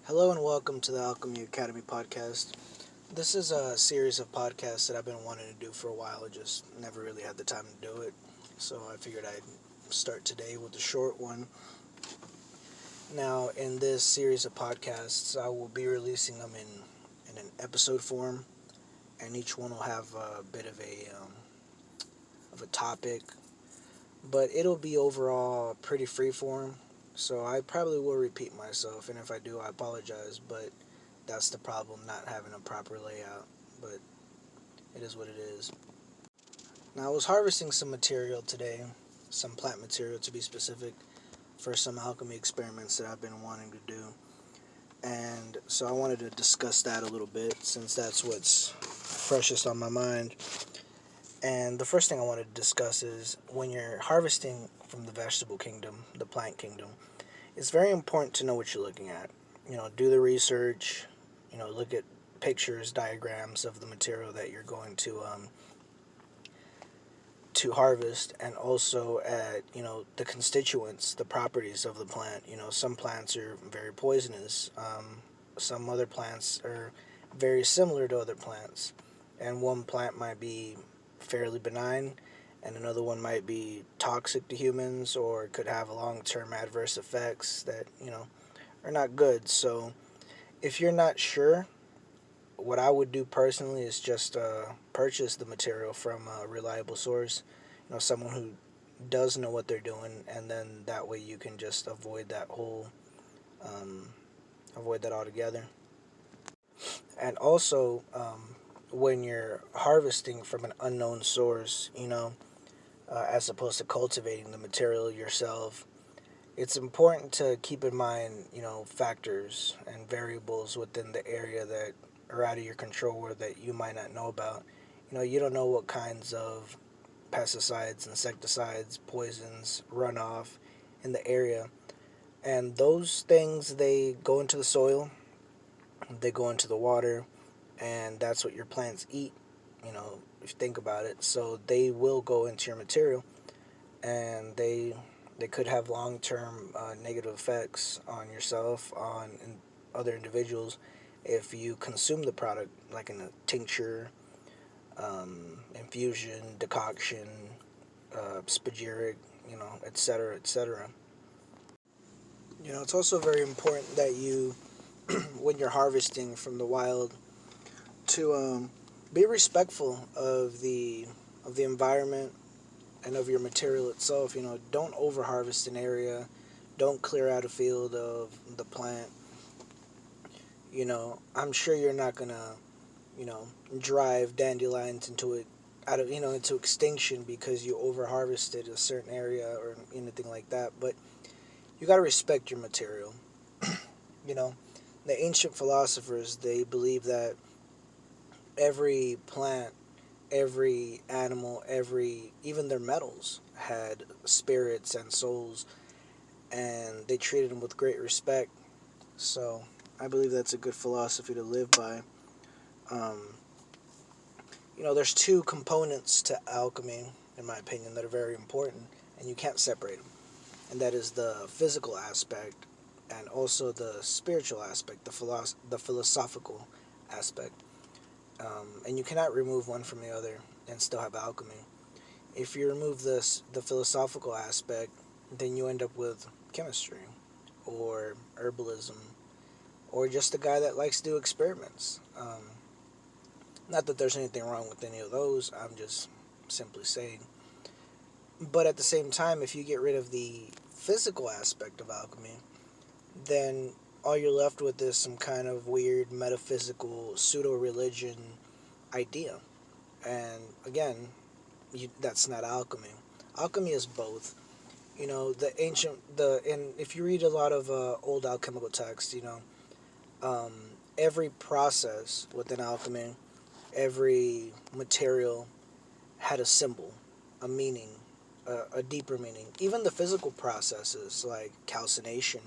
Hello and welcome to the Alchemy Academy podcast. This is a series of podcasts that I've been wanting to do for a while. I just never really had the time to do it. So I figured I'd start today with a short one. Now, in this series of podcasts, I will be releasing them in an episode form, and each one will have a bit of a topic, but it'll be overall pretty freeform. So I probably will repeat myself, and if I do, I apologize. But that's the problem, not having a proper layout. But it is what it is. Now I was harvesting some material today, some plant material to be specific, for some alchemy experiments that I've been wanting to do. And so I wanted to discuss that a little bit since that's what's freshest on my mind. And the first thing I wanted to discuss is when you're harvesting from the vegetable kingdom, the plant kingdom, it's very important to know what you're looking at. Do the research, look at pictures, diagrams of the material that you're going to harvest, and also at the constituents, the properties of the plant. Some plants are very poisonous. Some other plants are very similar to other plants, and one plant might be fairly benign, and another one might be toxic to humans, or could have long-term adverse effects that are not good. So if you're not sure, what I would do personally is just purchase the material from a reliable source, someone who does know what they're doing, and then that way you can just um, avoid that altogether. And also, when you're harvesting from an unknown source, as opposed to cultivating the material yourself, it's important to keep in mind, factors and variables within the area that are out of your control or that you might not know about. You don't know what kinds of pesticides, insecticides, poisons run off in the area. And those things, they go into the soil, they go into the water, and that's what your plants eat, if you think about it. So they will go into your material, and they could have long-term negative effects on yourself, on other individuals, if you consume the product, like in a tincture, infusion, decoction, spagyric, etc., etc. It's also very important that you, when you're harvesting from the wild, to be respectful of the environment and of your material itself. Don't over harvest an area. Don't clear out a field of the plant. I'm sure you're not gonna, drive dandelions into extinction because you over harvested a certain area or anything like that. But you gotta respect your material. You know, the ancient philosophers, they believe that every plant, every animal, even their metals had spirits and souls, and they treated them with great respect. So I believe that's a good philosophy to live by. Um, there's two components to alchemy, in my opinion, that are very important, and you can't separate them. And that is the physical aspect, and also the spiritual aspect, the philosophical aspect. And you cannot remove one from the other and still have alchemy. If you remove the philosophical aspect, then you end up with chemistry, or herbalism, or just a guy that likes to do experiments. Not that there's anything wrong with any of those, I'm just simply saying. But at the same time, if you get rid of the physical aspect of alchemy, then all you're left with is some kind of weird metaphysical pseudo religion idea. And again, that's not alchemy. Alchemy is both. And if you read a lot of old alchemical texts, um, every process within alchemy, every material had a symbol, a meaning, a deeper meaning. Even the physical processes like calcination,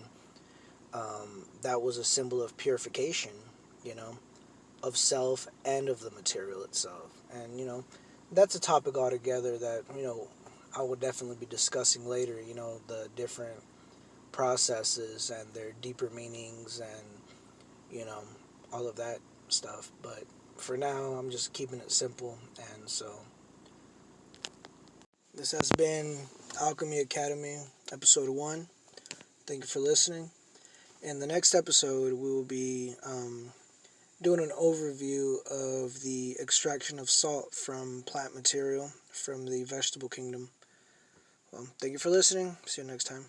that was a symbol of purification, you know, of self and of the material itself. And, that's a topic altogether that, I will definitely be discussing later, the different processes and their deeper meanings, and you know, all of that stuff. But for now, I'm just keeping it simple. And so this has been Alchemy Academy, episode 1. Thank you for listening. In the next episode, we will be doing an overview of the extraction of salt from plant material from the vegetable kingdom. Well, thank you for listening. See you next time.